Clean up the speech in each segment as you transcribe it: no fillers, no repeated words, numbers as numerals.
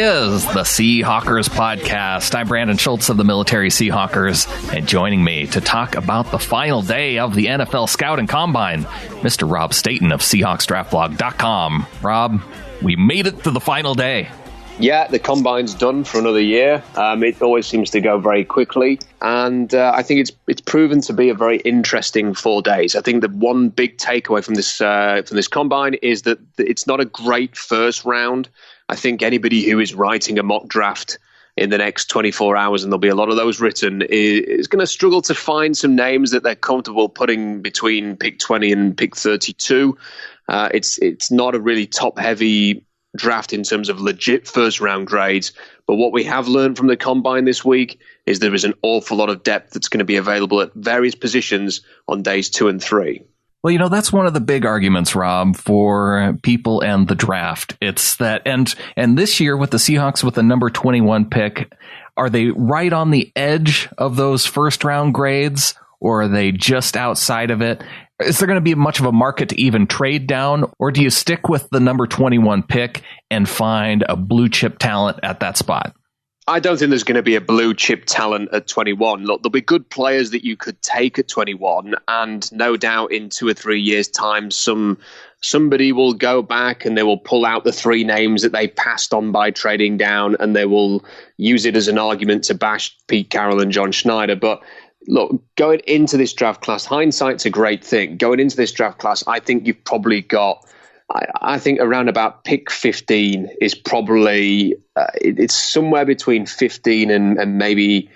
is the Seahawkers podcast. I'm Brandon Schultz of the Military Seahawkers, and joining me to talk about the final day of the NFL Scout and Combine, Mr. Rob Staton of SeahawksDraftBlog.com. Rob, we made it to the final day. Yeah, the Combine's done for another year. It always seems to go very quickly, and I think it's proven to be a very interesting 4 days. I think the one big takeaway from this Combine is that it's not a great first round. I think anybody who is writing a mock draft in the next 24 hours, and there'll be a lot of those written, is going to struggle to find some names that they're comfortable putting between pick 20 and pick 32. It's not a really top-heavy draft in terms of legit first round grades, but what we have learned from the Combine this week is there is an awful lot of depth that's going to be available at various positions on days 2 and 3. Well, that's one of the big arguments, Rob, for people and the draft. It's that, and this year with the Seahawks with the number 21 pick, are they right on the edge of those first round grades, or are they just outside of it? Is there going to be much of a market to even trade down, or do you stick with the number 21 pick and find a blue chip talent at that spot? I don't think there's going to be a blue chip talent at 21. Look, there'll be good players that you could take at 21, and no doubt in 2 or 3 years' time, somebody will go back and they will pull out the 3 names that they passed on by trading down, and they will use it as an argument to bash Pete Carroll and John Schneider. But look, going into this draft class, hindsight's a great thing. Going into this draft class, I think you've probably got, I think around about pick 15 is probably, it's somewhere between 15 and maybe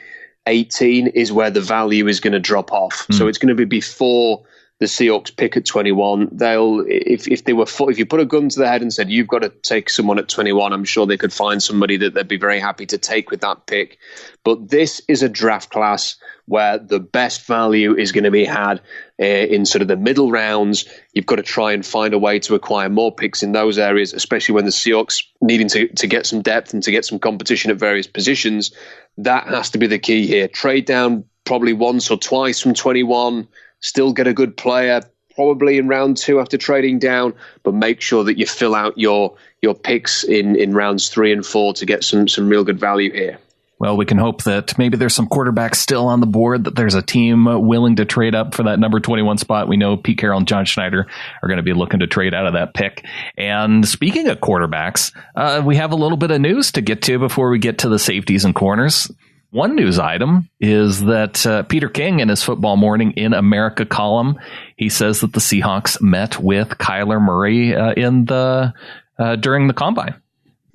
18 is where the value is going to drop off. So it's going to be before the Seahawks pick at 21. If you put a gun to their head and said, you've got to take someone at 21, I'm sure they could find somebody that they'd be very happy to take with that pick. But this is a draft class where the best value is going to be had in sort of the middle rounds. You've got to try and find a way to acquire more picks in those areas, especially when the Seahawks needing to get some depth and to get some competition at various positions. That has to be the key here. Trade down probably once or twice from 21, still get a good player probably in round 2 after trading down, but make sure that you fill out your picks in rounds 3 and 4 to get some real good value here. Well, we can hope that maybe there's some quarterbacks still on the board, that there's a team willing to trade up for that number 21 spot. We know Pete Carroll and John Schneider are going to be looking to trade out of that pick. And speaking of quarterbacks, we have a little bit of news to get to before we get to the safeties and corners. One news item is that Peter King, in his Football Morning in America column, he says that the Seahawks met with Kyler Murray during the Combine.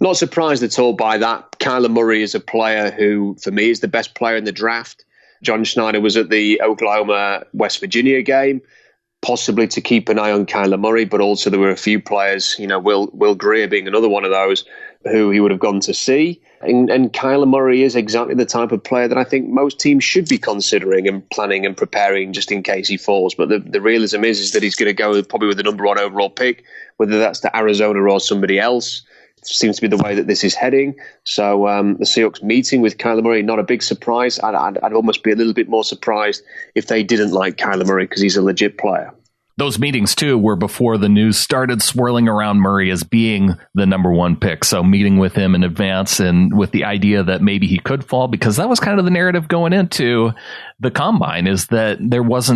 Not surprised at all by that. Kyler Murray is a player who, for me, is the best player in the draft. John Schneider was at the Oklahoma-West Virginia game, possibly to keep an eye on Kyler Murray, but also there were a few players, Will Greer being another one of those, who he would have gone to see. And Kyler Murray is exactly the type of player that I think most teams should be considering and planning and preparing just in case he falls. But the realism is that he's going to go probably with the number 1 overall pick, whether that's to Arizona or somebody else. It seems to be the way that this is heading. So the Seahawks meeting with Kyler Murray, not a big surprise. I'd almost be a little bit more surprised if they didn't like Kyler Murray because he's a legit player. Those meetings, too, were before the news started swirling around Murray as being the number 1 pick. So meeting with him in advance and with the idea that maybe he could fall, because that was kind of the narrative going into the Combine, is that there was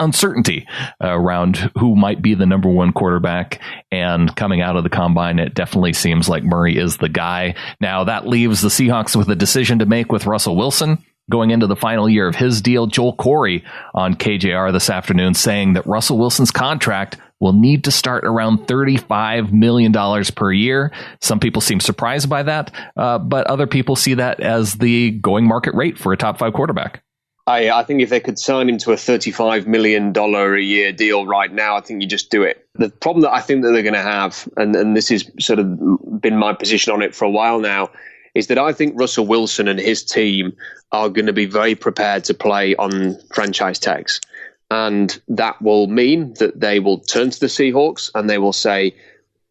uncertainty around who might be the number 1 quarterback. And coming out of the Combine, it definitely seems like Murray is the guy. Now, that leaves the Seahawks with a decision to make with Russell Wilson going into the final year of his deal. Joel Corry on KJR this afternoon saying that Russell Wilson's contract will need to start around $35 million per year. Some people seem surprised by that, but other people see that as the going market rate for a top 5 quarterback. I think if they could sign him to a $35 million a year deal right now, I think you just do it. The problem that I think that they're going to have, and this has sort of been my position on it for a while now, is that I think Russell Wilson and his team are going to be very prepared to play on franchise tags. And that will mean that they will turn to the Seahawks and they will say,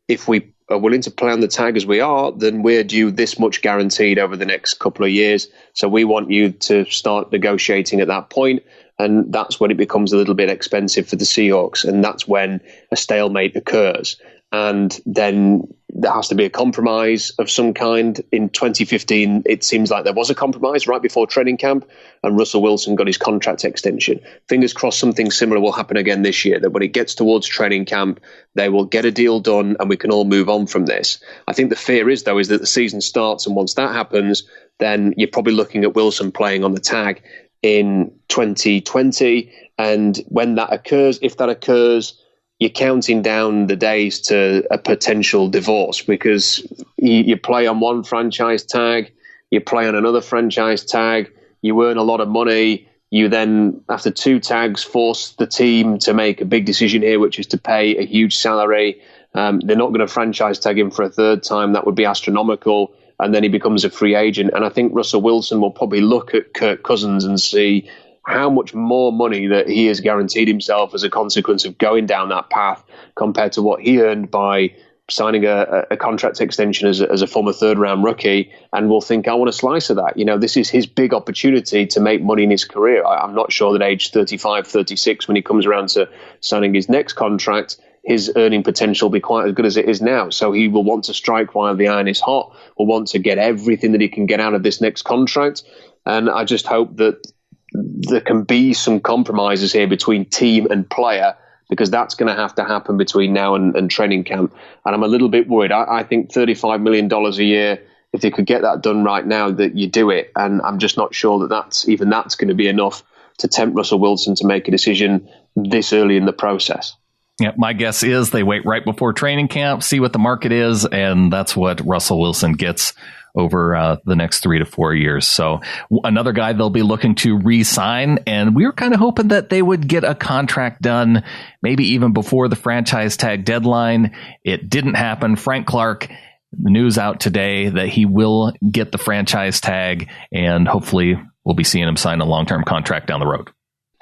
if we are willing to play on the tag as we are, then we're due this much guaranteed over the next couple of years. So we want you to start negotiating at that point. And that's when it becomes a little bit expensive for the Seahawks. And that's when a stalemate occurs. and then there has to be a compromise of some kind. In 2015, it seems like there was a compromise right before training camp, and Russell Wilson got his contract extension. Fingers crossed something similar will happen again this year, that when it gets towards training camp, they will get a deal done and we can all move on from this. I think the fear is, though, is that the season starts, and once that happens, then you're probably looking at Wilson playing on the tag in 2020. And when that occurs, if that occurs, you're counting down the days to a potential divorce, because you play on one franchise tag, you play on another franchise tag, you earn a lot of money, you then, after 2 tags, force the team to make a big decision here, which is to pay a huge salary. They're not going to franchise tag him for a 3rd time. That would be astronomical. And then he becomes a free agent. And I think Russell Wilson will probably look at Kirk Cousins and see how much more money that he has guaranteed himself as a consequence of going down that path compared to what he earned by signing a contract extension as a former 3rd-round rookie, and will think, I want a slice of that. This is his big opportunity to make money in his career. I'm not sure that age 35, 36, when he comes around to signing his next contract, his earning potential will be quite as good as it is now. So he will want to strike while the iron is hot, will want to get everything that he can get out of this next contract. And I just hope that there can be some compromises here between team and player, because that's going to have to happen between now and training camp. And I'm a little bit worried. I think $35 million a year, if they could get that done right now, that you do it. And I'm just not sure that that's going to be enough to tempt Russell Wilson to make a decision this early in the process. Yeah, my guess is they wait right before training camp, see what the market is, and that's what Russell Wilson gets over the next 3 to 4 years. So another guy they'll be looking to re-sign, and we were kind of hoping that they would get a contract done maybe even before the franchise tag deadline. It didn't happen. Frank Clark, the news out today that he will get the franchise tag, and hopefully we'll be seeing him sign a long-term contract down the road.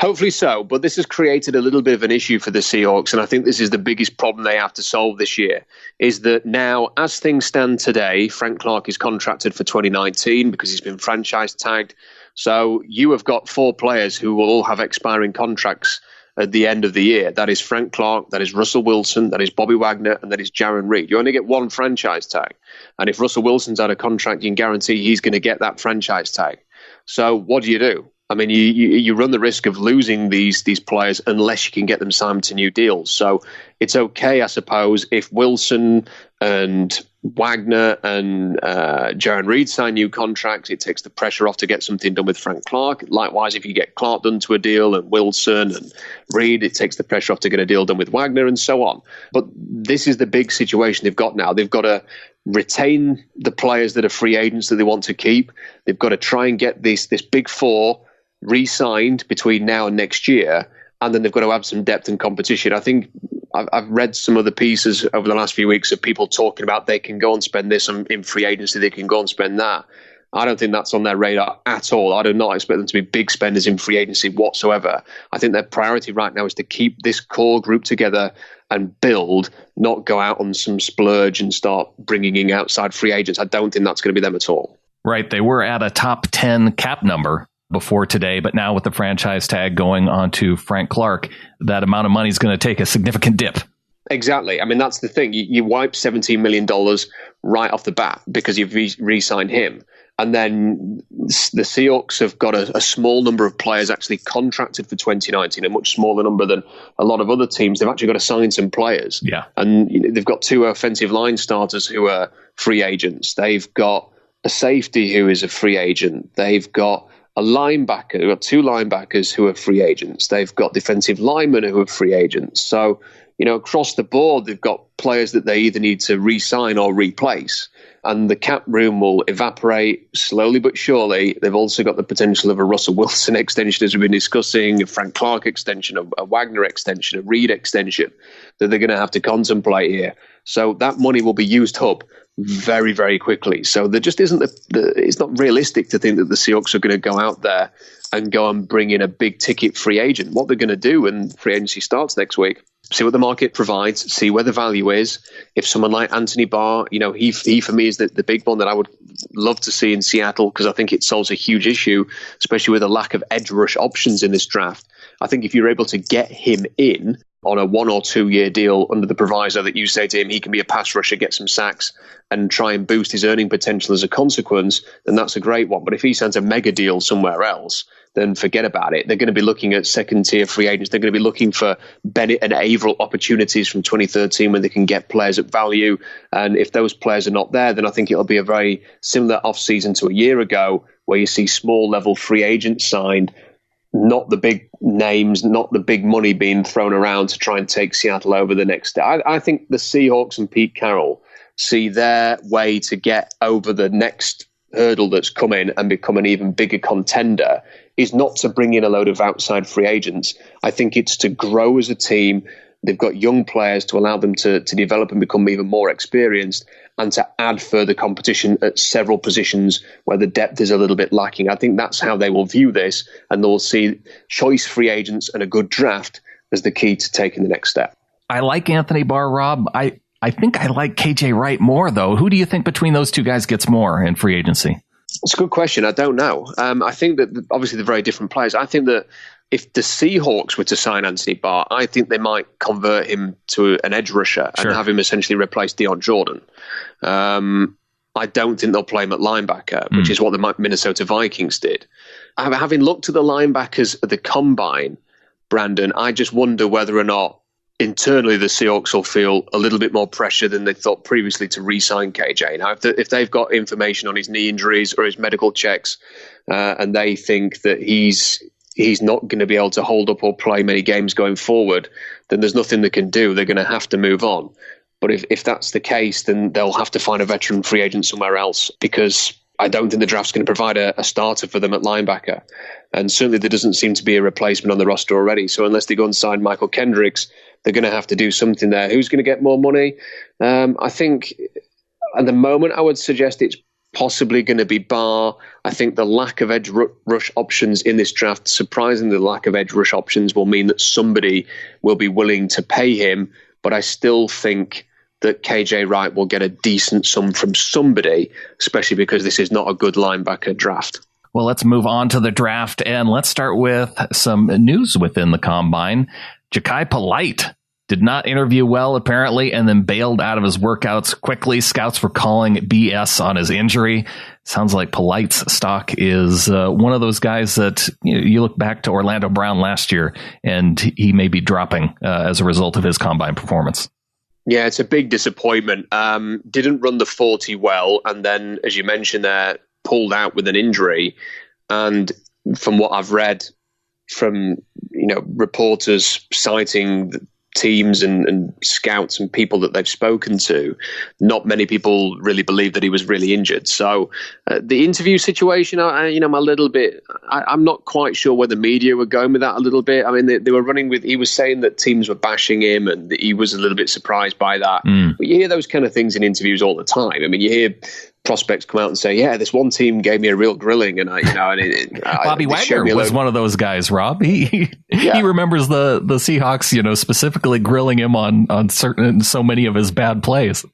Hopefully so, but this has created a little bit of an issue for the Seahawks, and I think this is the biggest problem they have to solve this year, is that now, as things stand today, Frank Clark is contracted for 2019 because he's been franchise tagged. So you have got 4 players who will all have expiring contracts at the end of the year. That is Frank Clark, that is Russell Wilson, that is Bobby Wagner, and that is Jarran Reed. You only get 1 franchise tag. And if Russell Wilson's out of contract, you can guarantee he's going to get that franchise tag. So what do? I mean, you run the risk of losing these players unless you can get them signed to new deals. So it's okay, I suppose, if Wilson and Wagner and Jarran Reed sign new contracts. It takes the pressure off to get something done with Frank Clark. Likewise, if you get Clark done to a deal and Wilson and Reed, it takes the pressure off to get a deal done with Wagner and so on. But this is the big situation they've got now. They've got to retain the players that are free agents that they want to keep. They've got to try and get this big 4 re-signed between now and next year, and then they've got to have some depth and competition. I think I've read some of the pieces over the last few weeks of people talking about they can go and spend this in free agency, they can go and spend that. I don't think that's on their radar at all. I do not expect them to be big spenders in free agency whatsoever. I think their priority right now is to keep this core group together and build, not go out on some splurge and start bringing in outside free agents. I don't think that's going to be them at all. Right. They were at a top 10 cap number before today, but now with the franchise tag going on to Frank Clark, that amount of money is going to take a significant dip. Exactly. I mean, that's the thing. You wipe $17 million right off the bat because you've re-signed him. And then the Seahawks have got a small number of players actually contracted for 2019, a much smaller number than a lot of other teams. They've actually got to sign some players. Yeah. And they've got 2 offensive line starters who are free agents. They've got a safety who is a free agent. They've got a linebacker. They've got 2 linebackers who are free agents. They've got defensive linemen who are free agents. So, across the board, they've got players that they either need to re-sign or replace. And the cap room will evaporate slowly but surely. They've also got the potential of a Russell Wilson extension, as we've been discussing, a Frank Clark extension, a Wagner extension, a Reed extension that they're going to have to contemplate here. So that money will be used up very, very quickly. So there just isn't it's not realistic to think that the Seahawks are going to go out there and go and bring in a big ticket free agent. What they're going to do when free agency starts next week, see what the market provides, see where the value is. If someone like Anthony Barr, he for me is the big one that I would love to see in Seattle, because I think it solves a huge issue, especially with a lack of edge rush options in this draft. I think if you're able to get him in, on a 1 or 2 year deal under the proviso that you say to him he can be a pass rusher, get some sacks, and try and boost his earning potential as a consequence, then that's a great one. But if he signs a mega deal somewhere else, then forget about it. They're going to be looking at second-tier free agents. They're going to be looking for Bennett and Averill opportunities from 2013 when they can get players at value. And if those players are not there, then I think it'll be a very similar offseason to a year ago, where you see small-level free agents signed, not the big names, not the big money being thrown around to try and take Seattle over the next day. I think the Seahawks and Pete Carroll see their way to get over the next hurdle that's coming and become an even bigger contender is not to bring in a load of outside free agents. I think it's to grow as a team. They've got young players to allow them to develop and become even more experienced, and to add further competition at several positions where the depth is a little bit lacking. I think that's how they will view this, and they'll see choice free agents and a good draft as the key to taking the next step. I like Anthony Barr, Rob. I think I like KJ Wright more, though. Who do you think between those two guys gets more in free agency? It's a good question. I don't know. I think that obviously they're very different players. I think that if the Seahawks were to sign Anthony Barr, I think they might convert him to an edge rusher and have him essentially replace Deion Jordan. I don't think they'll play him at linebacker, which is what the Minnesota Vikings did. Having looked at the linebackers at the combine, Brandon, I just wonder whether or not internally the Seahawks will feel a little bit more pressure than they thought previously to re-sign KJ. Now, if they've got information on his knee injuries or his medical checks, and they think that he's not going to be able to hold up or play many games going forward, then there's nothing they can do. They're going to have to move on. But if that's the case, then they'll have to find a veteran free agent somewhere else, because I don't think the draft's going to provide a starter for them at linebacker. And certainly there doesn't seem to be a replacement on the roster already. So unless they go and sign Michael Kendricks, they're going to have to do something there. Who's going to get more money? I think at the moment I would suggest it's possibly going to be Barr. I think the lack of edge rush options in this draft, surprisingly, the lack of edge rush options will mean that somebody will be willing to pay him. But I still think that KJ Wright will get a decent sum from somebody, especially because this is not a good linebacker draft. Well, let's move on to the draft, and let's start with some news within the combine. Jachai Polite did not interview well, apparently, and then bailed out of his workouts quickly. Scouts were calling BS on his injury. Sounds like Polite's stock is one of those guys that you look back to Orlando Brown last year, and he may be dropping as a result of his combine performance. Yeah, it's a big disappointment. Didn't run the 40 well, and then, as you mentioned there, pulled out with an injury. And from what I've read from reporters citing teams and scouts and people that they've spoken to, not many people really believe that he was really injured. So the interview situation, I'm a little bit, I'm not quite sure where the media were going with that a little bit. I mean, they were running with, he was saying that teams were bashing him and he was a little bit surprised by that. But you hear those kind of things in interviews all the time. I mean, you hear prospects come out and say, yeah, this one team gave me a real grilling. And Bobby Wagner was one of those guys, Rob. He remembers the Seahawks, specifically grilling him on so many of his bad plays.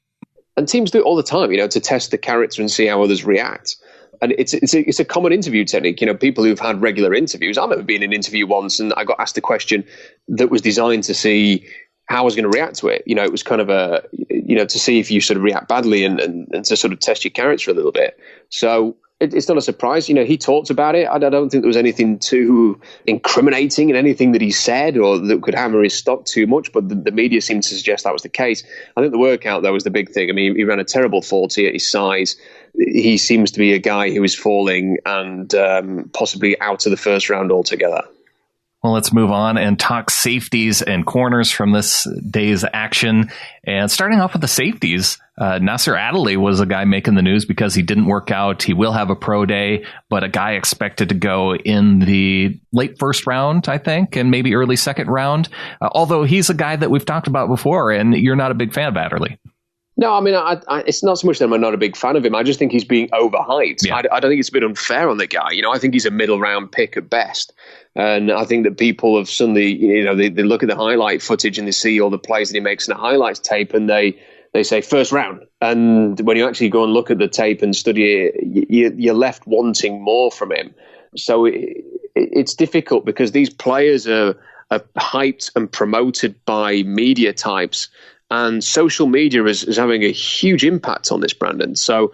And teams do it all the time, to test the character and see how others react. And it's a common interview technique. People who've had regular interviews. I remember being in an interview once and I got asked a question that was designed to see how I was going to react to it. It was kind of to see if you sort of react badly and to sort of test your character a little bit. So it's not a surprise. He talked about it. I don't think there was anything too incriminating in anything that he said or that could hammer his stock too much, but the media seemed to suggest that was the case. I think the workout, though, was the big thing. I mean, he ran a terrible 40 at his size. He seems to be a guy who is falling and possibly out of the first round altogether. Well, let's move on and talk safeties and corners from this day's action. And starting off with the safeties, Nasser Adderley was a guy making the news because he didn't work out. He will have a pro day, but a guy expected to go in the late first round, I think, and maybe early second round. Although he's a guy that we've talked about before, and you're not a big fan of Adderley. No, I mean, it's not so much that I'm not a big fan of him. I just think he's being overhyped. Yeah. I don't think it's a bit unfair on the guy. I think he's a middle round pick at best. And I think that people have suddenly, they look at the highlight footage and they see all the plays that he makes in the highlights tape and they say first round. And when you actually go and look at the tape and study it, you're left wanting more from him. So it's difficult because these players are are hyped and promoted by media types. And social media is having a huge impact on this, Brandon. So,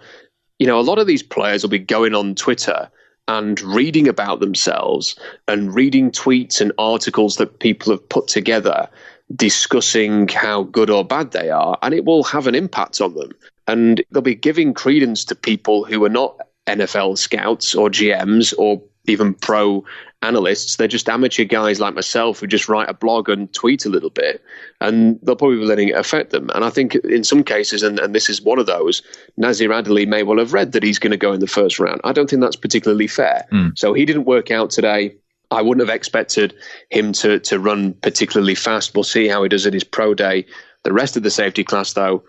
a lot of these players will be going on Twitter and reading about themselves and reading tweets and articles that people have put together discussing how good or bad they are, and it will have an impact on them. And they'll be giving credence to people who are not NFL scouts or GMs or even pro analysts. They're just amateur guys like myself who just write a blog and tweet a little bit, and they'll probably be letting it affect them. And I think in some cases, and this is one of those, Nasir Adderley may well have read that he's going to go in the first round. I don't think that's particularly fair. So he didn't work out today. I wouldn't have expected him to run particularly fast. We'll see how he does at his pro day. The rest of the safety class, though,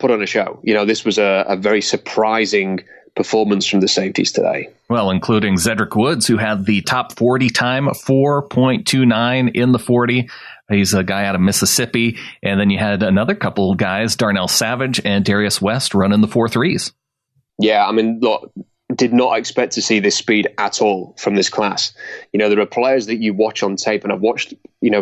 put on a show. This was a very surprising performance from the safeties today. Well, including Zedrick Woods, who had the top 40 time, 4.29 in the 40. He's a guy out of Mississippi. And then you had another couple guys, Darnell Savage and Darius West, running the 4.3s. Yeah, look, did not expect to see this speed at all from this class. There are players that you watch on tape, and I've watched,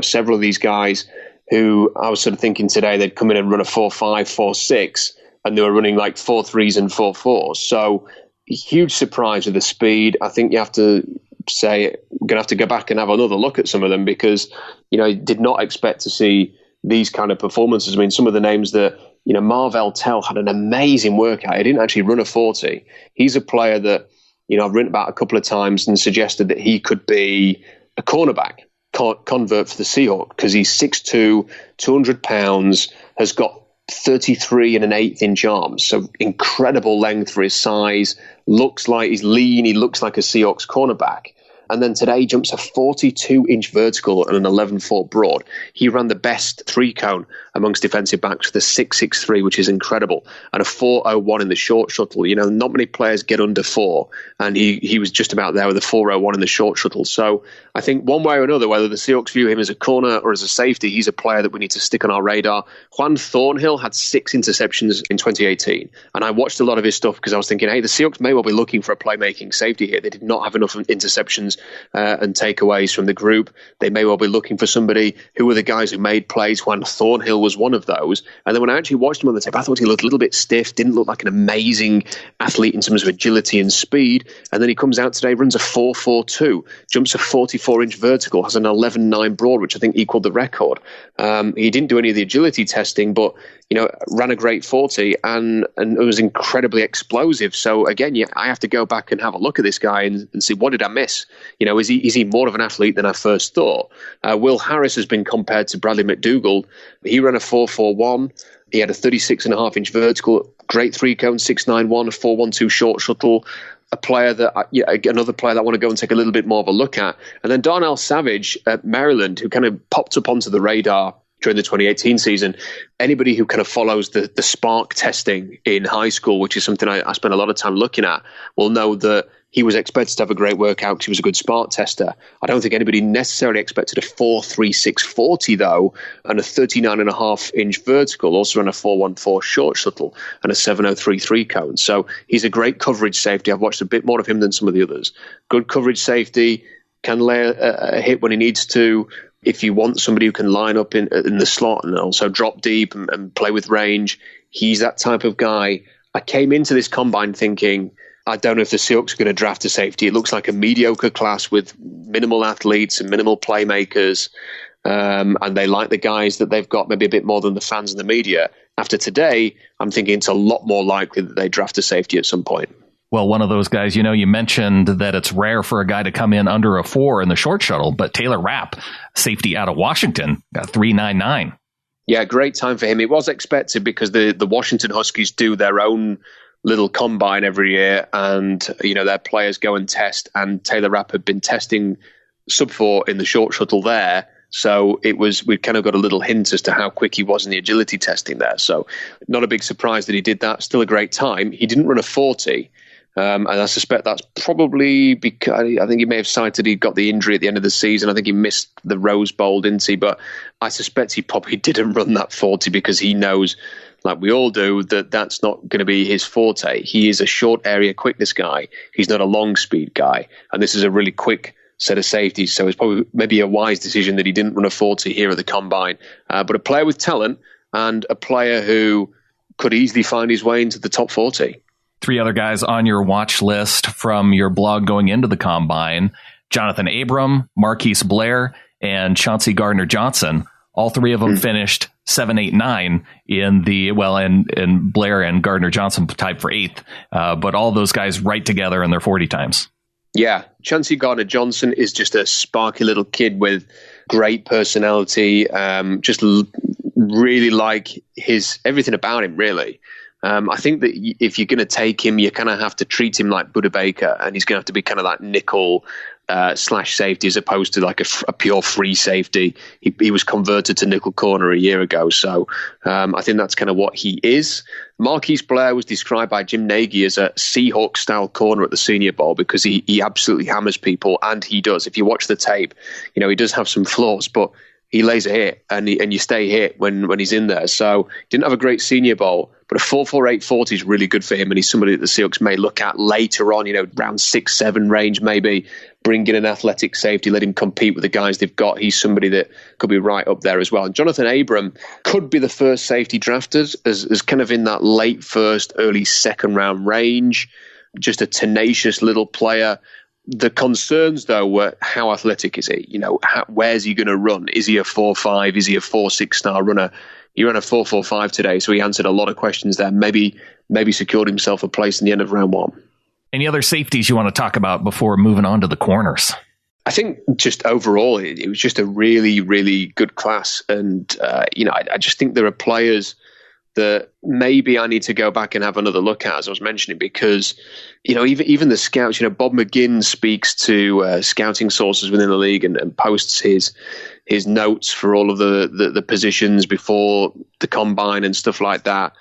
several of these guys who I was sort of thinking today they'd come in and run a 4.5, 4.6, and they were running like 4.3s and 4.4s. So huge surprise with the speed. I think you have to say we're going to have to go back and have another look at some of them because, did not expect to see these kind of performances. Some of the names that, Marvell Tell had an amazing workout. He didn't actually run a 40. He's a player that, I've written about a couple of times and suggested that he could be a cornerback convert for the Seahawks because he's 6'2", 200 pounds, has got 33 and an eighth inch arms, so incredible length for his size. Looks like he's lean. He looks like a Seahawks cornerback. And then today he jumps a 42-inch vertical and an 11-foot broad. He ran the best three-cone amongst defensive backs with a 6.63, which is incredible, and a 4.01 in the short shuttle. Not many players get under 4, and he was just about there with a 4.01 in the short shuttle. So I think one way or another, whether the Seahawks view him as a corner or as a safety, he's a player that we need to stick on our radar. Juan Thornhill had 6 interceptions in 2018, and I watched a lot of his stuff because I was thinking, hey, the Seahawks may well be looking for a playmaking safety here. They did not have enough interceptions and takeaways from the group. They may well be looking for somebody who were the guys who made plays. Juan Thornhill was one of those. And then when I actually watched him on the tape, I thought he looked a little bit stiff, didn't look like an amazing athlete in terms of agility and speed. And then he comes out today, runs a 4.42, jumps a 44-inch vertical, has an 11.9 broad, which I think equaled the record. He didn't do any of the agility testing, but ran a great 40 and it was incredibly explosive. So again, I have to go back and have a look at this guy and see, what did I miss? Is he more of an athlete than I first thought? Will Harris has been compared to Bradley McDougald. He ran a 4.41. He had a 36.5-inch vertical, great three-cone, 6.91, a 4.12 short shuttle. A player that, another player that I want to go and take a little bit more of a look at. And then Darnell Savage at Maryland, who kind of popped up onto the radar during the 2018 season. Anybody who kind of follows the spark testing in high school, which is something I spent a lot of time looking at, will know that he was expected to have a great workout because he was a good spark tester. I don't think anybody necessarily expected a 4.3640 though, and a 39.5-inch vertical, also on a 4.14 short shuttle and a 7.033 cone. So he's a great coverage safety. I've watched a bit more of him than some of the others. Good coverage safety, can lay a hit when he needs to. If you want somebody who can line up in the slot and also drop deep and play with range, he's that type of guy. I came into this combine thinking, I don't know if the Seahawks are going to draft a safety. It looks like a mediocre class with minimal athletes and minimal playmakers, and they like the guys that they've got maybe a bit more than the fans and the media. After today, I'm thinking it's a lot more likely that they draft a safety at some point. Well, one of those guys, you mentioned that it's rare for a guy to come in under a 4 in the short shuttle, but Taylor Rapp, safety out of Washington, got 3.99. Yeah, great time for him. It was expected because the Washington Huskies do their own little combine every year, and their players go and test, and Taylor Rapp had been testing sub 4 in the short shuttle there. So we kind of got a little hint as to how quick he was in the agility testing there. So not a big surprise that he did that. Still a great time. He didn't run a 40. And I suspect that's probably because I think he may have cited he got the injury at the end of the season. I think he missed the Rose Bowl, didn't he? But I suspect he probably didn't run that 40 because he knows, like we all do, that that's not going to be his forte. He is a short area quickness guy. He's not a long speed guy. And this is a really quick set of safeties. So it's probably maybe a wise decision that he didn't run a 40 here at the Combine. But a player with talent and a player who could easily find his way into the top 40. 3 other guys on your watch list from your blog going into the Combine: Jonathan Abram, Marquise Blair, and Chauncey Gardner-Johnson. All 3 of them finished 7, 8, 9 in the, and Blair and Gardner-Johnson tied for 8th. But all those guys right together in their 40 times. Yeah, Chauncey Gardner-Johnson is just a sparky little kid with great personality. Really like everything about him, really. I think that if you're going to take him, you kind of have to treat him like Buda Baker, and he's going to have to be kind of that nickel slash safety as opposed to like a pure free safety. He was converted to nickel corner a year ago, so I think that's kind of what he is. Marquise Blair was described by Jim Nagy as a Seahawks style corner at the Senior Bowl because he absolutely hammers people, and he does. If you watch the tape, he does have some flaws, but he lays a hit, and you stay hit when he's in there. So he didn't have a great Senior Bowl, but a 4.48 40 is really good for him, and he's somebody that the Seahawks may look at later on, round 6-7 range, maybe bring in an athletic safety, let him compete with the guys they've got. He's somebody that could be right up there as well. And Jonathan Abram could be the first safety drafted as kind of in that late first, early second round range. Just a tenacious little player. The concerns, though, were how athletic is he? Where's he going to run? Is he a 4.5? Is he a 4.6 star runner? He ran a 4.45 today, so he answered a lot of questions there. Maybe secured himself a place in the end of round 1. Any other safeties you want to talk about before moving on to the corners? I think just overall, it was just a really, really good class. And, I just think there are players that maybe I need to go back and have another look at, as I was mentioning, because, even the scouts, Bob McGinn speaks to scouting sources within the league and posts his notes for all of the positions before the Combine and stuff like that.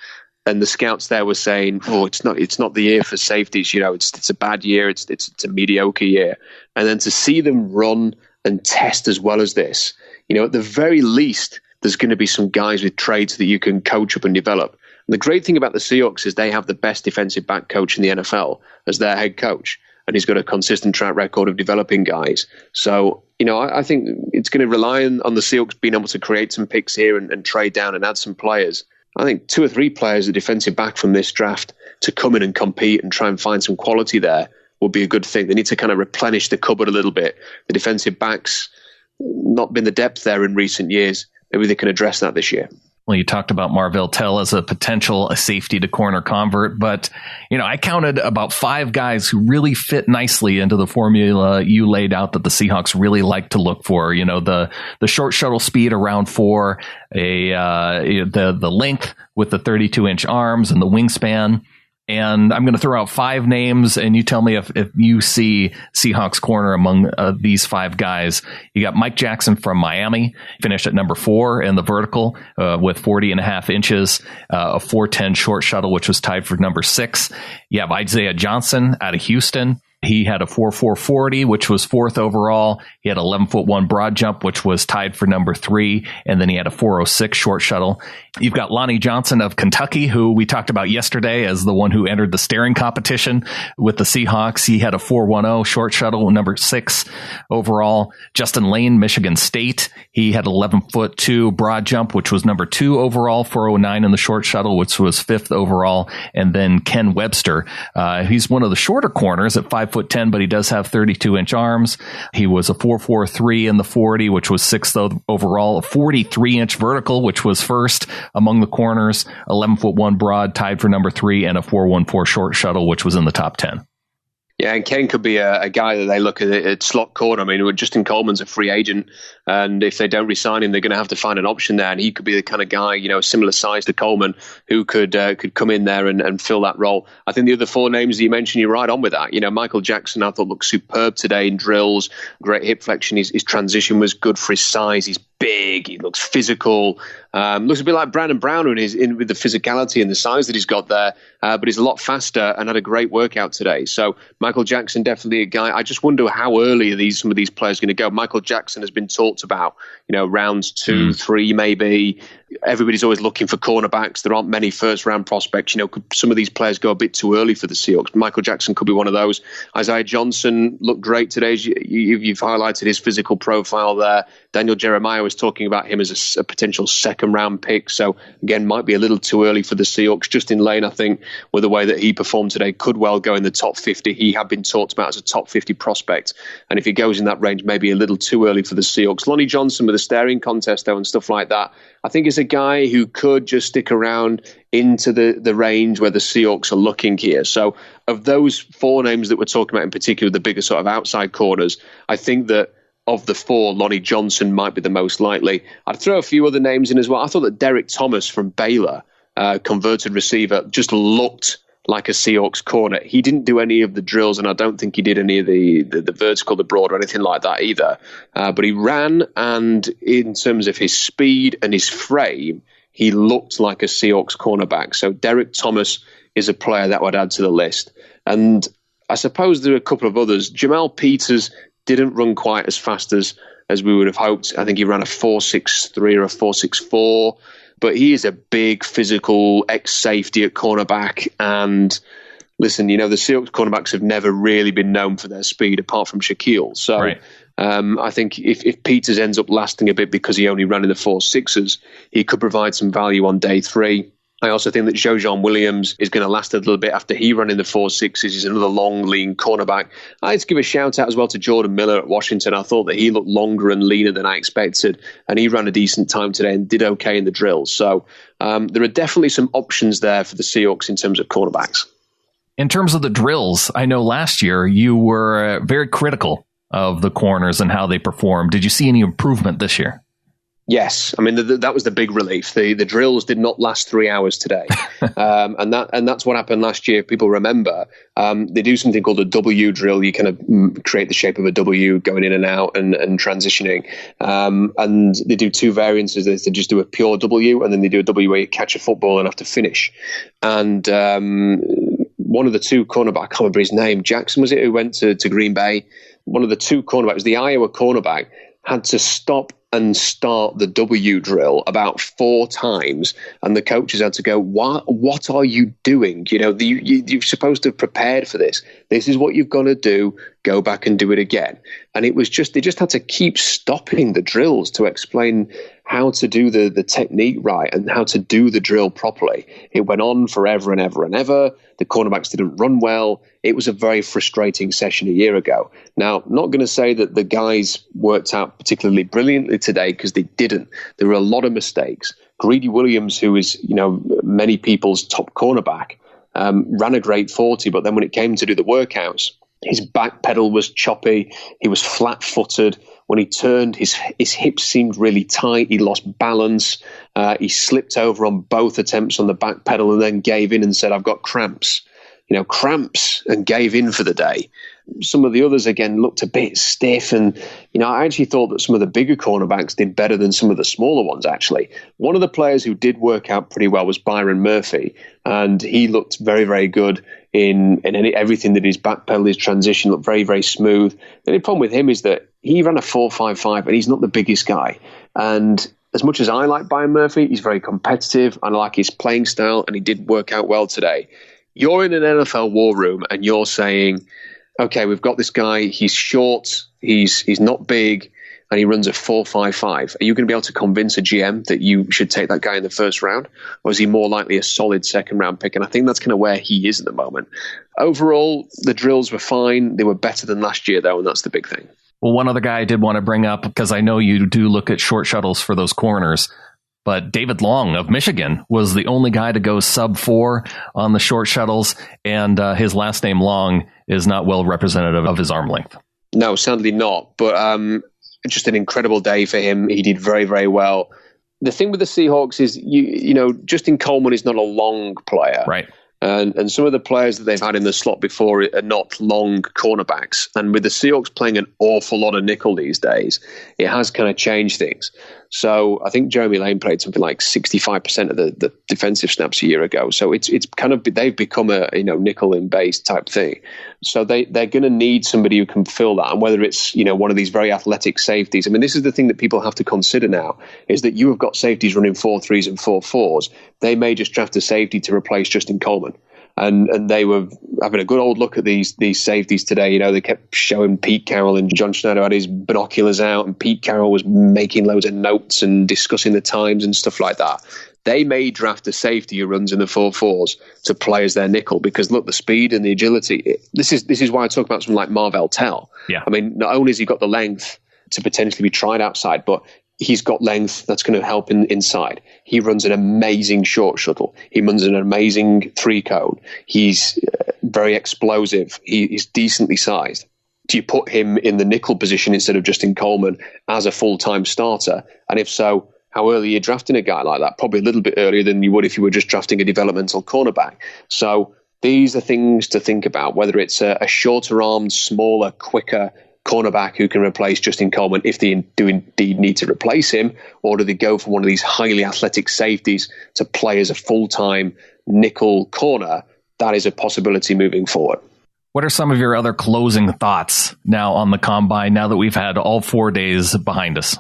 And the scouts there were saying, it's not the year for safeties. It's a bad year. It's a mediocre year. And then to see them run and test as well as this, at the very least, there's going to be some guys with trades that you can coach up and develop. And the great thing about the Seahawks is they have the best defensive back coach in the NFL as their head coach. And he's got a consistent track record of developing guys. So, I think it's going to rely on the Seahawks being able to create some picks here and trade down and add some players. I think 2 or 3 players at defensive back from this draft to come in and compete and try and find some quality there would be a good thing. They need to kind of replenish the cupboard a little bit. The defensive backs not been the depth there in recent years. Maybe they can address that this year. Well, you talked about Marvell Tell as a potential safety to corner convert, but I counted about 5 guys who really fit nicely into the formula you laid out that the Seahawks really like to look for. The short shuttle speed around 4, the length with the 32-inch arms and the wingspan. And I'm going to throw out 5 names, and you tell me if you see Seahawks corner among these 5 guys. You got Mike Jackson from Miami, finished at number 4 in the vertical with 40.5 inches, a 4.10 short shuttle, which was tied for number 6. You have Isaiah Johnson out of Houston. He had a 4.4 40, which was 4th overall. He had 11-foot-1 broad jump, which was tied for number 3. And then he had a 4.06 short shuttle. You've got Lonnie Johnson of Kentucky, who we talked about yesterday as the one who entered the staring competition with the Seahawks. He had a 4.10 short shuttle, number 6 overall. Justin Lane, Michigan State. He had 11-foot-2 broad jump, which was number 2 overall, 4.09 in the short shuttle, which was 5th overall. And then Ken Webster. He's one of the shorter corners at 5'10", but he does have 32-inch arms. He was a 4.43 in the 40, which was 6th overall, a 43-inch vertical, which was 1st among the corners, 11-foot-1 broad, tied for number 3, and a 4.14 short shuttle, which was in the top 10. Yeah, and Ken could be a guy that they look at slot corner. I mean, Justin Coleman's a free agent, and if they don't re-sign him, they're going to have to find an option there. And he could be the kind of guy, similar size to Coleman, who could come in there and fill that role. I think the other 4 names that you mentioned, you're right on with that. Michael Jackson, I thought looked superb today in drills, great hip flexion. His transition was good for his size. He's big. He looks physical. Looks a bit like Brandon Brown with the physicality and the size that he's got there, but he's a lot faster and had a great workout today. So Michael Jackson, definitely a guy. I just wonder how early some of these players are going to go. Michael Jackson has been talked about, rounds 2, 3, maybe. everybody's always looking for cornerbacks. There aren't many first-round prospects. Could some of these players go a bit too early for the Seahawks? Michael Jackson could be one of those. Isaiah Johnson looked great today. You've highlighted his physical profile there. Daniel Jeremiah was talking about him as a potential second-round pick. So, again, might be a little too early for the Seahawks. Justin Lane, I think, with the way that he performed today, could well go in the top 50. He had been talked about as a top 50 prospect. And if he goes in that range, maybe a little too early for the Seahawks. Lonnie Johnson with a staring contest, though, and stuff like that, I think is a guy who could just stick around into the range where the Seahawks are looking here. So of those four names that we're talking about in particular, the bigger sort of outside corners, I think that of the four, Lonnie Johnson might be the most likely. I'd throw a few other names in as well. I thought that Derek Thomas from Baylor, converted receiver, just looked like a Seahawks corner. He didn't do any of the drills, and I don't think he did any of the vertical, the broad, or anything like that either. But he ran, and in terms of his speed and his frame, he looked like a Seahawks cornerback. So Derek Thomas is a player that would add to the list. And I suppose there are a couple of others. Jamal Peters didn't run quite as fast as we would have hoped. I think he ran a 4.63 or a 4.64. But he is a big physical ex-safety at cornerback. And listen, the Seahawks cornerbacks have never really been known for their speed apart from Shaquille. So right. I think if Peters ends up lasting a bit because he only ran in the 4.6s, he could provide some value on day 3. I also think that Jojan Williams is going to last a little bit after he ran in the 4.6s. He's another long, lean cornerback. I'd give a shout out as well to Jordan Miller at Washington. I thought that he looked longer and leaner than I expected, and he ran a decent time today and did okay in the drills. So there are definitely some options there for the Seahawks in terms of cornerbacks. In terms of the drills, I know last year you were very critical of the corners and how they performed. Did you see any improvement this year? Yes, I mean that was the big relief. The drills did not last 3 hours today, and that's what happened last year. If people remember, they do something called a W drill. You kind of create the shape of a W, going in and out and transitioning, and they do two variances. They just do a pure W, and then they do a W where you catch a football and have to finish. And one of the two cornerbacks, I can't remember his name, Jackson was it, who went to Green Bay? One of the two cornerbacks, the Iowa cornerback, had to stop and start the W drill about 4 times, and the coaches had to go, what are you doing? You're supposed to have prepared for this. This is what you've got to do. Go back and do it again. And it was they just had to keep stopping the drills to explain how to do the technique right and how to do the drill properly. It went on forever and ever and ever. The cornerbacks didn't run well. It was a very frustrating session a year ago. Now, not going to say that the guys worked out particularly brilliantly today, because they didn't. There were a lot of mistakes. Greedy Williams, who is, many people's top cornerback, ran a great 40, but then when it came to do the workouts, his back pedal was choppy. He was flat-footed. When he turned, his hips seemed really tight. He lost balance. He slipped over on both attempts on the back pedal and then gave in and said, I've got cramps. And gave in for the day. Some of the others, again, looked a bit stiff. And, I actually thought that some of the bigger cornerbacks did better than some of the smaller ones, actually. One of the players who did work out pretty well was Byron Murphy. And he looked very, very good in everything that his back pedal, his transition looked very, very smooth. The only problem with him is that he ran a 4.55 and he's not the biggest guy. And as much as I like Byron Murphy, he's very competitive. I like his playing style, and he did work out well today. You're in an NFL war room and you're saying, okay, we've got this guy, he's short, he's not big, and he runs a 4.55. Are you going to be able to convince a GM that you should take that guy in the first round? Or is he more likely a solid second round pick? And I think that's kind of where he is at the moment. Overall, the drills were fine. They were better than last year, though, and that's the big thing. Well, one other guy I did want to bring up, because I know you do look at short shuttles for those corners, but David Long of Michigan was the only guy to go sub-4 on the short shuttles, and his last name Long is not well representative of his arm length. No, sadly not, but just an incredible day for him. He did very, very well. The thing with the Seahawks is, Justin Coleman is not a long player. Right. And some of the players that they've had in the slot before are not long cornerbacks. And with the Seahawks playing an awful lot of nickel these days, it has kind of changed things. So I think Jeremy Lane played something like 65% of the defensive snaps a year ago. So it's kind of, they've become a nickel in base type thing. So they're going to need somebody who can fill that. And whether it's one of these very athletic safeties. I mean, this is the thing that people have to consider now, is that you have got safeties running 4-3s and 4-4s. They may just draft a safety to replace Justin Coleman. And they were having a good old look at these safeties today. They kept showing Pete Carroll, and John Schneider had his binoculars out, and Pete Carroll was making loads of notes and discussing the times and stuff like that. They may draft a safety who runs in the 4-4s to play as their nickel, because look, the speed and the agility. This is why I talk about someone like Marvell Tell. Yeah. I mean, not only has he got the length to potentially be tried outside, but he's got length that's going to help inside. He runs an amazing short shuttle. He runs an amazing 3-cone. He's very explosive. He's decently sized. Do you put him in the nickel position instead of Justin Coleman as a full-time starter? And if so, how early are you drafting a guy like that? Probably a little bit earlier than you would if you were just drafting a developmental cornerback. So these are things to think about, whether it's a shorter-armed, smaller, quicker cornerback who can replace Justin Coleman if they do indeed need to replace him, or do they go for one of these highly athletic safeties to play as a full-time nickel corner? That is a possibility moving forward. What are some of your other closing thoughts now on the combine, now that we've had all 4 days behind us?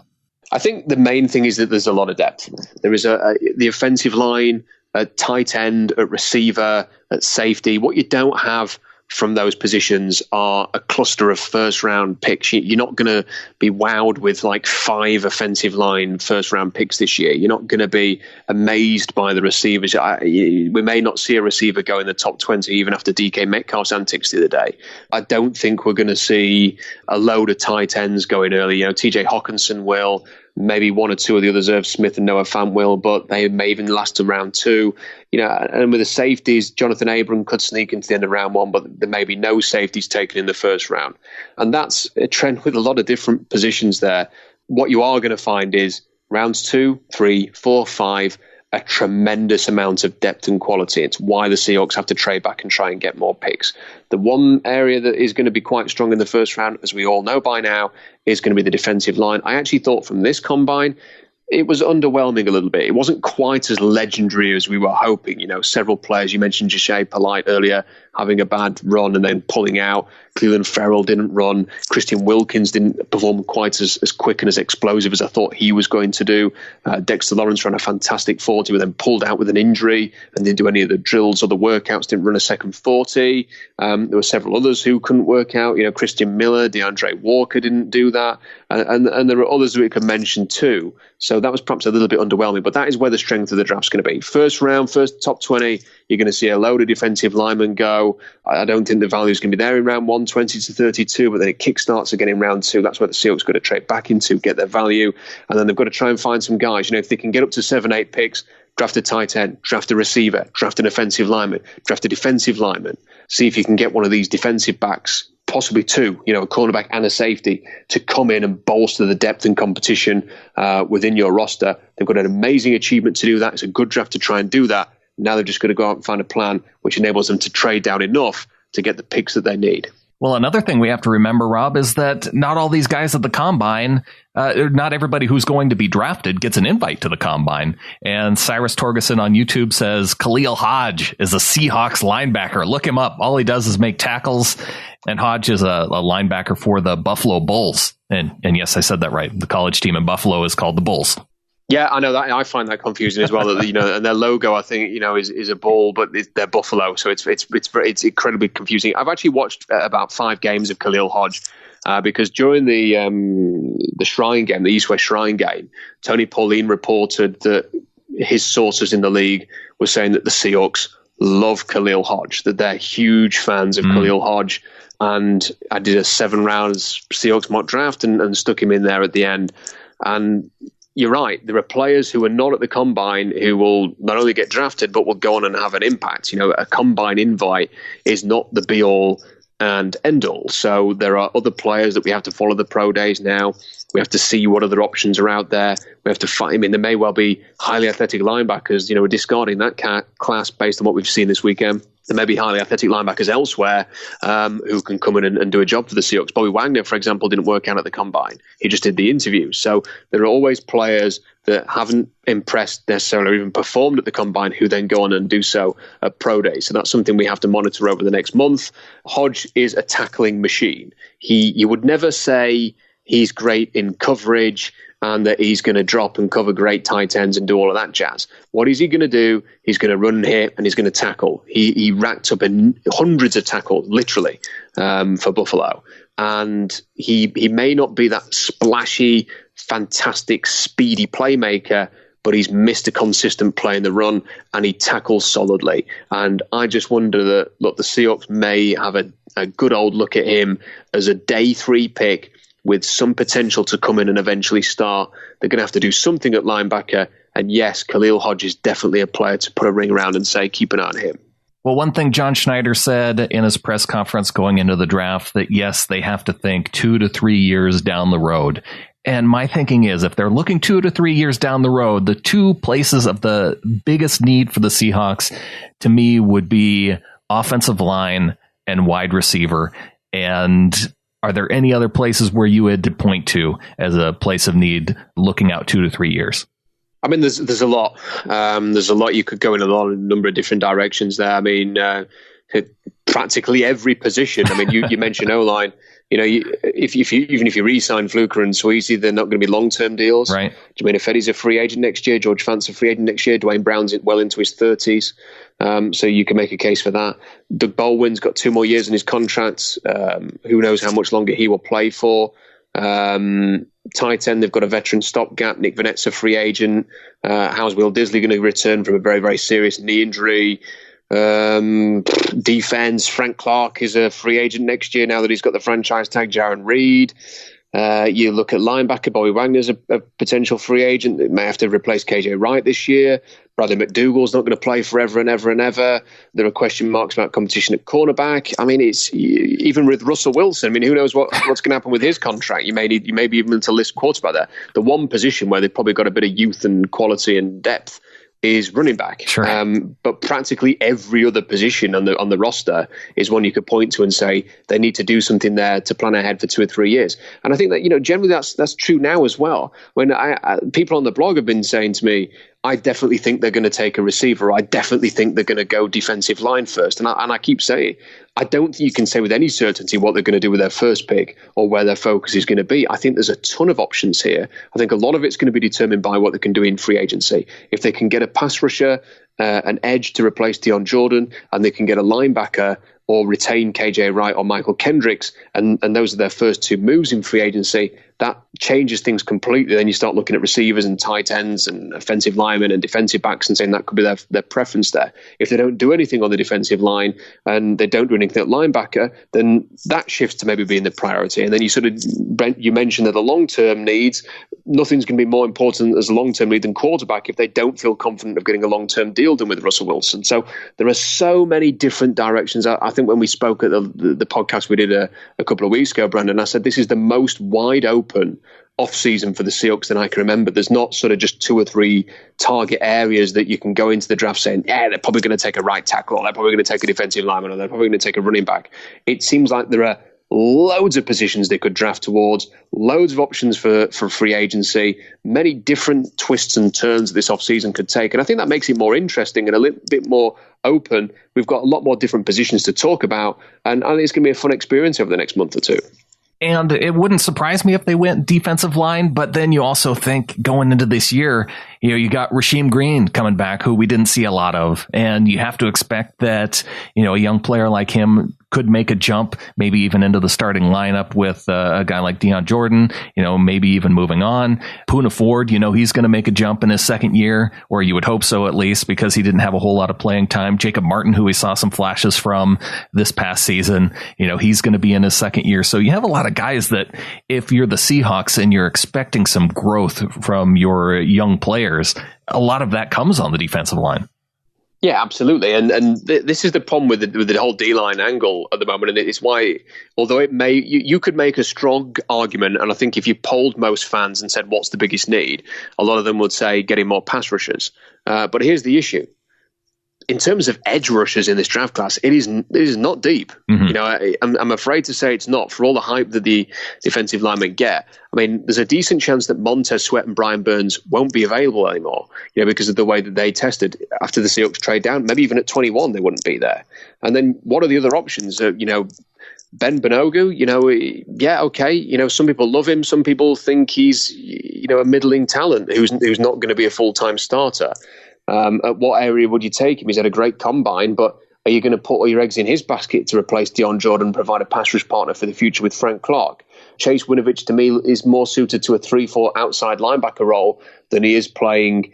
I think the main thing is that there's a lot of depth. There is the offensive line, at tight end, at receiver, at safety. What you don't have from those positions are a cluster of first-round picks. You're not going to be wowed with like 5 offensive line first-round picks this year. You're not going to be amazed by the receivers. We may not see a receiver go in the top 20 even after DK Metcalf's antics the other day. I don't think we're going to see a load of tight ends going early. TJ Hawkinson will. Maybe 1 or 2 of the others, Irv Smith and Noah Fant will, but they may even last to round 2. And with the safeties, Jonathan Abram could sneak into the end of round 1, but there may be no safeties taken in the first round. And that's a trend with a lot of different positions there. What you are going to find is rounds 2, 3, 4, 5, a tremendous amount of depth and quality. It's why the Seahawks have to trade back and try and get more picks. The one area that is going to be quite strong in the first round, as we all know by now, is going to be the defensive line. I actually thought from this combine, it was underwhelming a little bit. It wasn't quite as legendary as we were hoping. Several players, you mentioned Jachai Polite earlier, having a bad run and then pulling out. Cleveland Ferrell didn't run. Christian Wilkins didn't perform quite as quick and as explosive as I thought he was going to do. Dexter Lawrence ran a fantastic 40, but then pulled out with an injury and didn't do any of the drills or the workouts, didn't run a second 40. There were several others who couldn't work out. Christian Miller, DeAndre Walker didn't do that. And there are others that we could mention too. So that was perhaps a little bit underwhelming, but that is where the strength of the draft is going to be. First round, first top 20, you're going to see a load of defensive linemen go. I don't think the value is going to be there in round 1, 20 to 32, but then it kickstarts again in round 2. That's where the Seahawks got to trade back into, get their value, and then they've got to try and find some guys. If they can get up to 7, 8 picks, draft a tight end, draft a receiver, draft an offensive lineman, draft a defensive lineman. See if you can get one of these defensive backs, possibly 2, a cornerback and a safety, to come in and bolster the depth and competition within your roster. They've got an amazing achievement to do that. It's a good draft to try and do that. Now they're just going to go out and find a plan which enables them to trade down enough to get the picks that they need. Well, another thing we have to remember, Rob, is that not all these guys at the combine, not everybody who's going to be drafted gets an invite to the combine. And Cyrus Torgerson on YouTube says Khalil Hodge is a Seahawks linebacker. Look him up. All he does is make tackles. And Hodge is a linebacker for the Buffalo Bulls. And yes, I said that right. The college team in Buffalo is called the Bulls. Yeah, I know that. I find that confusing as well. That and their logo, I think, is a bull, but they're Buffalo, so it's incredibly confusing. I've actually watched about 5 games of Khalil Hodge because during the Shrine game, the East-West Shrine game, Tony Pauline reported that his sources in the league were saying that the Seahawks love Khalil Hodge, that they're huge fans of Khalil Hodge. And I did a 7 rounds Seahawks mock draft and stuck him in there at the end. And you're right. There are players who are not at the combine who will not only get drafted, but will go on and have an impact. A combine invite is not the be all and end all. So there are other players that we have to follow the pro days now. We have to see what other options are out there. We have to find. I mean, there may well be highly athletic linebackers. We're discarding that class based on what we've seen this weekend. There may be highly athletic linebackers elsewhere who can come in and do a job for the Seahawks. Bobby Wagner, for example, didn't work out at the combine. He just did the interview. So there are always players that haven't impressed necessarily or even performed at the combine who then go on and do so at pro day. So that's something we have to monitor over the next month. Hodge is a tackling machine. You would never say he's great in coverage and that he's going to drop and cover great tight ends and do all of that jazz. What is he going to do? He's going to run and hit, and he's going to tackle. He racked up hundreds of tackles, literally, for Buffalo. And he may not be that splashy, fantastic, speedy playmaker, but he's missed a consistent play in the run, and he tackles solidly. And I just wonder that, look, the Seahawks may have a good old look at him as a day 3 pick with some potential to come in and eventually start. They're going to have to do something at linebacker. And yes, Khalil Hodge is definitely a player to put a ring around and say, keep an eye on him. Well, one thing John Schneider said in his press conference going into the draft, that yes, they have to think 2 to 3 years down the road. And my thinking is, if they're looking 2 to 3 years down the road, the two places of the biggest need for the Seahawks, to me, would be offensive line and wide receiver. And are there any other places where you had to point to as a place of need looking out 2 to 3 years? I mean, there's a lot. There's a lot. You could go in a number of different directions there. I mean, practically every position. I mean, you mentioned O-line. Even if you re-sign Fluker and Sweezy, they're not going to be long-term deals. Right. Jermaine Ifedi's a free agent next year. George Fant's a free agent next year. Dwayne Brown's well into his 30s. So you can make a case for that. Doug Baldwin's got 2 more years in his contract. Who knows how much longer he will play for. Tight end, they've got a veteran stopgap. Nick Vanette's a free agent. How's Will Disley going to return from a very, very serious knee injury? Defense, Frank Clark is a free agent next year now that he's got the franchise tag. Jaron Reed. You look at linebacker, Bobby Wagner's a potential free agent that may have to replace KJ Wright this year. Bradley McDougall's not going to play forever and ever and ever. There are question marks about competition at cornerback. I mean, it's even with Russell Wilson. I mean, who knows what's going to happen with his contract? You may be even to list quarterback there. The one position where they've probably got a bit of youth and quality and depth is running back. Sure. But practically every other position on the roster is one you could point to and say they need to do something there to plan ahead for 2 or 3 years. And I think that, generally that's true now as well. When people on the blog have been saying to me, I definitely think they're going to take a receiver. I definitely think they're going to go defensive line first. And I keep saying, I don't think you can say with any certainty what they're going to do with their first pick or where their focus is going to be. I think there's a ton of options here. I think a lot of it's going to be determined by what they can do in free agency. If they can get a pass rusher, an edge to replace Deion Jordan, and they can get a linebacker or retain KJ Wright or Michael Kendricks, and those are their first 2 moves in free agency, that changes things completely. Then you start looking at receivers and tight ends and offensive linemen and defensive backs and saying that could be their preference there. If they don't do anything on the defensive line and they don't do anything at linebacker, then that shifts to maybe being the priority. And then you mentioned that the long-term needs, nothing's going to be more important as a long-term need than quarterback if they don't feel confident of getting a long-term deal done with Russell Wilson. So there are so many different directions. I think when we spoke at the podcast we did a couple of weeks ago, Brandon, I said this is the most wide open off-season for the Seahawks than I can remember. There's not sort of just 2 or 3 target areas that you can go into the draft saying, yeah, they're probably going to take a right tackle, or they're probably going to take a defensive lineman, or they're probably going to take a running back. It seems like there are loads of positions they could draft towards, loads of options for free agency, many different twists and turns that this offseason could take. And I think that makes it more interesting and a little bit more open. We've got a lot more different positions to talk about, and I think it's going to be a fun experience over the next month or 2. And it wouldn't surprise me if they went defensive line, but then you also think going into this year, you got Rasheem Green coming back, who we didn't see a lot of. And you have to expect that, a young player like him could make a jump, maybe even into the starting lineup with a guy like Deion Jordan, maybe even moving on. Poona Ford, he's going to make a jump in his second year, or you would hope so at least, because he didn't have a whole lot of playing time. Jacob Martin, who we saw some flashes from this past season, he's going to be in his second year. So you have a lot of guys that if you're the Seahawks and you're expecting some growth from your young players, a lot of that comes on the defensive line. Yeah, absolutely. And this is the problem with the whole D-line angle at the moment. And it's why, although you could make a strong argument, and I think if you polled most fans and said, what's the biggest need? A lot of them would say getting more pass rushers. But here's the issue. In terms of edge rushers in this draft class, it is not deep. Mm-hmm. You know, I'm afraid to say it's not, for all the hype that the defensive linemen get. I mean, there's a decent chance that Montez Sweat and Brian Burns won't be available anymore, you know, because of the way that they tested after the Seahawks trade down. Maybe even at 21, they wouldn't be there. And then what are the other options? You know, Ben Benogu, you know, yeah, okay. You know, some people love him. Some people think he's, you know, a middling talent who's not going to be a full-time starter. At what area would you take him? He's had a great combine, but are you going to put all your eggs in his basket to replace Dion Jordan and provide a pass rush partner for the future with Frank Clark? Chase Winovich, to me, is more suited to a 3-4 outside linebacker role than he is playing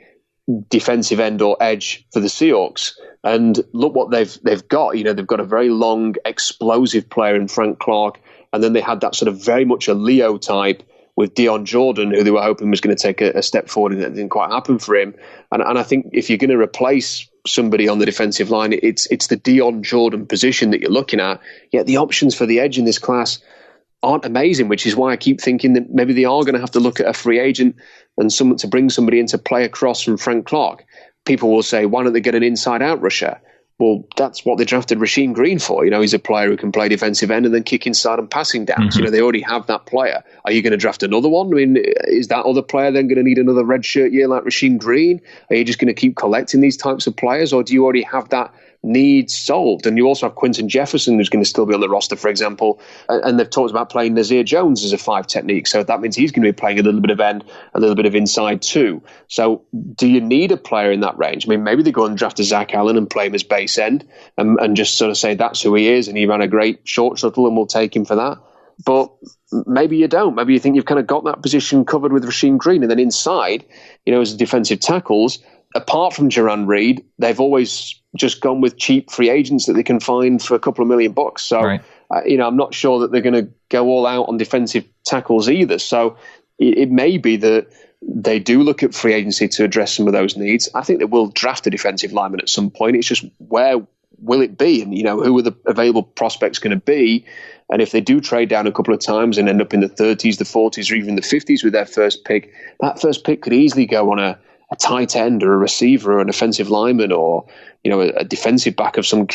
defensive end or edge for the Seahawks. And look what they've got. You know, they've got a very long, explosive player in Frank Clark, and then they had that sort of very much a Leo type with Dion Jordan, who they were hoping was going to take a step forward, and it didn't quite happen for him. And I think if you're going to replace somebody on the defensive line, it's the Dion Jordan position that you're looking at. Yet the options for the edge in this class aren't amazing, which is why I keep thinking that maybe they are going to have to look at a free agent and someone to bring somebody in to play across from Frank Clark. People will say, why don't they get an inside-out rusher? Well, that's what they drafted Rasheem Green for. You know, he's a player who can play defensive end and then kick inside and passing downs. Mm-hmm. You know, they already have that player. Are you going to draft another one? I mean, is that other player then going to need another red shirt year like Rasheem Green? Are you just going to keep collecting these types of players, or do you already have that need solved? And you also have Quentin Jefferson, who's going to still be on the roster, for example, and they've talked about playing Nazir Jones as a 5 technique, so that means he's going to be playing a little bit of end, a little bit of inside too. So do you need a player in that range? I mean, maybe they go and draft a Zach Allen and play him as base end and just sort of say that's who he is, and he ran a great short shuttle and we'll take him for that. But maybe you don't. Maybe you think you've kind of got that position covered with Rasheem Green, and then inside, you know, as defensive tackles, apart from Jaron Reed, they've always just gone with cheap free agents that they can find for a couple of $1 million. So, right. You know, I'm not sure that they're going to go all out on defensive tackles either. So it may be that they do look at free agency to address some of those needs. I think they will draft a defensive lineman at some point. It's just where will it be? And, you know, who are the available prospects going to be? And if they do trade down a couple of times and end up in the 30s, the 40s, or even the 50s with their first pick, that first pick could easily go on a tight end or a receiver or an offensive lineman or, you know, a defensive back of some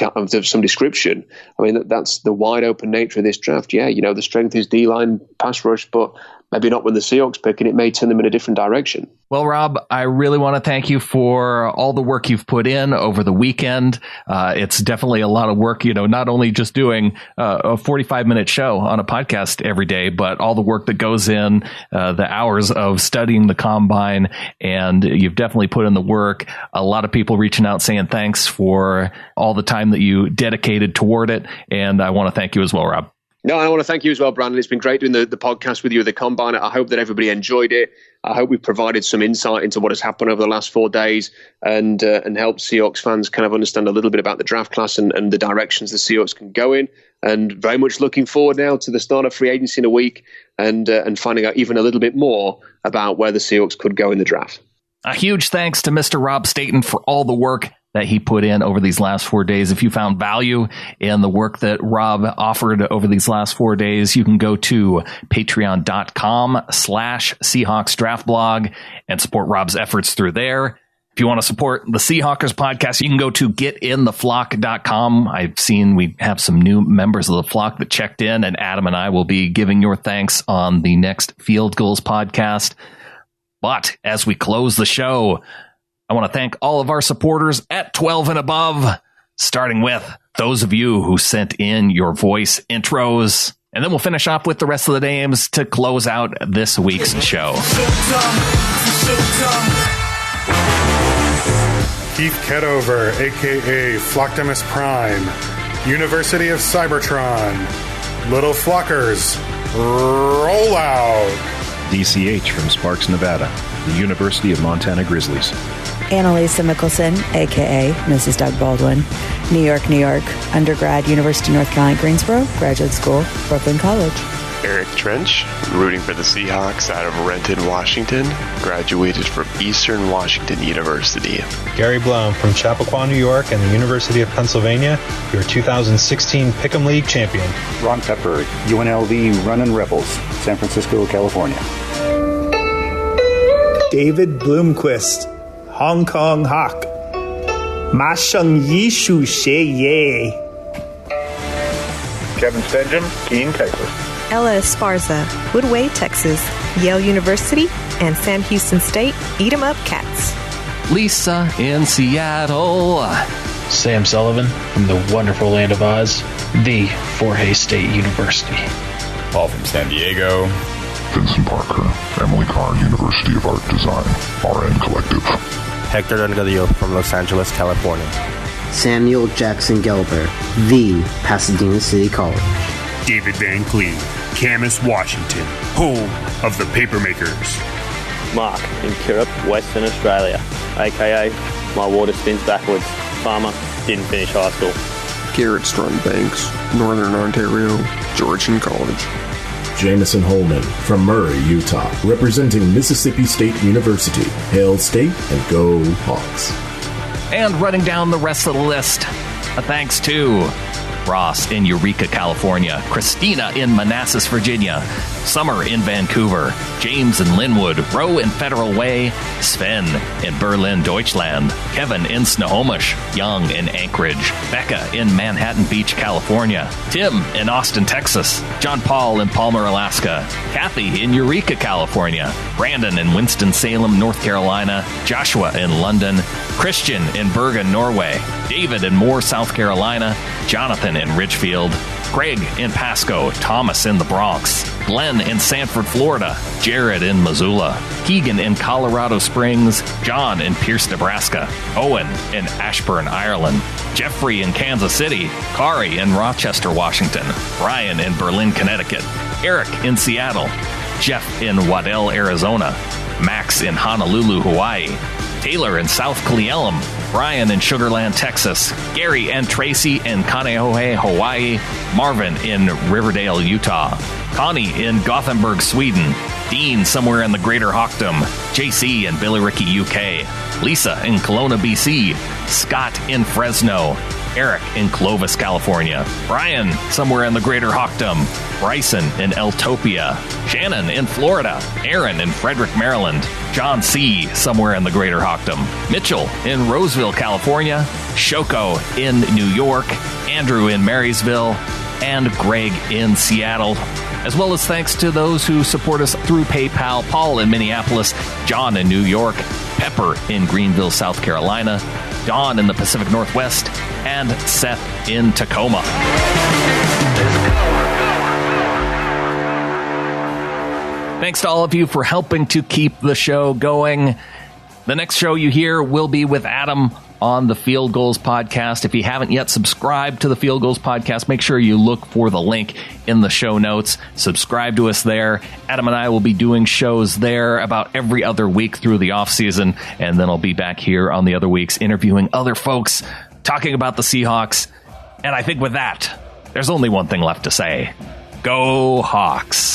description. I mean, that's the wide open nature of this draft. Yeah, you know, the strength is D-line, pass rush, but maybe not when the Seahawks pick, and it may turn them in a different direction. Well, Rob, I really want to thank you for all the work you've put in over the weekend. It's definitely a lot of work, you know, not only just doing a 45-minute show on a podcast every day, but all the work that goes in, the hours of studying the combine, and you've definitely put in the work. A lot of people reaching out saying thanks for all the time that you dedicated toward it, and I want to thank you as well, Rob. No, I want to thank you as well, Brandon. It's been great doing the podcast with you at the Combine. I hope that everybody enjoyed it. I hope we've provided some insight into what has happened over the last 4 days and helped Seahawks fans kind of understand a little bit about the draft class and the directions the Seahawks can go in. And very much looking forward now to the start of free agency in a week and finding out even a little bit more about where the Seahawks could go in the draft. A huge thanks to Mr. Rob Staton for all the work that he put in over these last 4 days. If you found value in the work that Rob offered over these last 4 days, you can go to patreon.com/Seahawks Draft Blog and support Rob's efforts through there. If you want to support the Seahawkers podcast, you can go to getintheflock.com. I've seen we have some new members of the flock that checked in, and Adam and I will be giving your thanks on the next Field Goals podcast. But as we close the show, I want to thank all of our supporters at 12 and above, starting with those of you who sent in your voice intros. And then we'll finish off with the rest of the names to close out this week's show. Keith Ketover, a.k.a. Flocktimus Prime, University of Cybertron, Little Flockers, roll out. DCH from Sparks, Nevada, the University of Montana Grizzlies. Annalisa Mickelson, a.k.a. Mrs. Doug Baldwin, New York, undergrad, University of North Carolina, Greensboro, graduate school, Brooklyn College. Eric Trench, rooting for the Seahawks out of Renton, Washington. Graduated from Eastern Washington University. Gary Blum from Chappaqua, New York, and the University of Pennsylvania, your 2016 Pick'em League champion. Ron Pepper, UNLV Runnin' Rebels, San Francisco, California. David Bloomquist, Hong Kong Hawk. Ma Sheng Yishu She Ye. Kevin Stenjum, Keene, Texas. Ella Esparza, Woodway, Texas. Yale University and Sam Houston State, Eat 'em Up Cats. Lisa in Seattle. Sam Sullivan from the wonderful land of Oz, the Forsyth State University. Paul from San Diego. Vincent Parker, Emily Carr, University of Art Design, RN Collective. Hector Delgadillo from Los Angeles, California. Samuel Jackson Gelber, the Pasadena City College. David Van Cleve, Camas, Washington, home of the Papermakers. Mark in Kirrup, Western Australia, aka my water spins backwards. Farmer, didn't finish high school. Garrett Strong Banks, Northern Ontario, Georgian College. Jameson Holman from Murray, Utah, representing Mississippi State University. Hail State and go Hawks. And running down the rest of the list, a thanks to Ross in Eureka, California, Christina in Manassas, Virginia, Summer in Vancouver, James in Linwood, Roe in Federal Way, Sven in Berlin, Deutschland, Kevin in Snohomish, Young in Anchorage, Becca in Manhattan Beach, California, Tim in Austin, Texas, John Paul in Palmer, Alaska, Kathy in Eureka, California, Brandon in Winston-Salem, North Carolina, Joshua in London, Christian in Bergen, Norway, David in Moore, South Carolina, Jonathan in Ridgefield, Greg in Pasco, Thomas in the Bronx, Glenn in Sanford, Florida, Jared in Missoula, Keegan in Colorado Springs, John in Pierce, Nebraska, Owen in Ashburn, Ireland, Jeffrey in Kansas City, Kari in Rochester, Washington, Brian in Berlin, Connecticut, Eric in Seattle, Jeff in Waddell, Arizona, Max in Honolulu, Hawaii, Taylor in South Cle Elum, Brian in Sugar Land, Texas, Gary and Tracy in Kaneohe, Hawaii, Marvin in Riverdale, Utah, Connie in Gothenburg, Sweden, Dean somewhere in the Greater Hawkdom, JC in Billericay, UK, Lisa in Kelowna, BC, Scott in Fresno, Eric in Clovis, California, Brian somewhere in the Greater Hawkdom, Bryson in Eltopia, Shannon in Florida, Aaron in Frederick, Maryland, John C. somewhere in the Greater Hawkdom, Mitchell in Roseville, California, Shoko in New York, Andrew in Marysville, and Greg in Seattle. As well as thanks to those who support us through PayPal, Paul in Minneapolis, John in New York, Pepper in Greenville, South Carolina, Don in the Pacific Northwest, and Seth in Tacoma. Thanks to all of you for helping to keep the show going. The next show you hear will be with Adam on the Field Goals Podcast. If you haven't yet subscribed to the Field Goals Podcast, make sure you look for the link in the show notes. Subscribe to us there. Adam and I will be doing shows there about every other week through the off season, and then I'll be back here on the other weeks interviewing other folks, talking about the Seahawks. And I think with that, there's only one thing left to say. Go Hawks!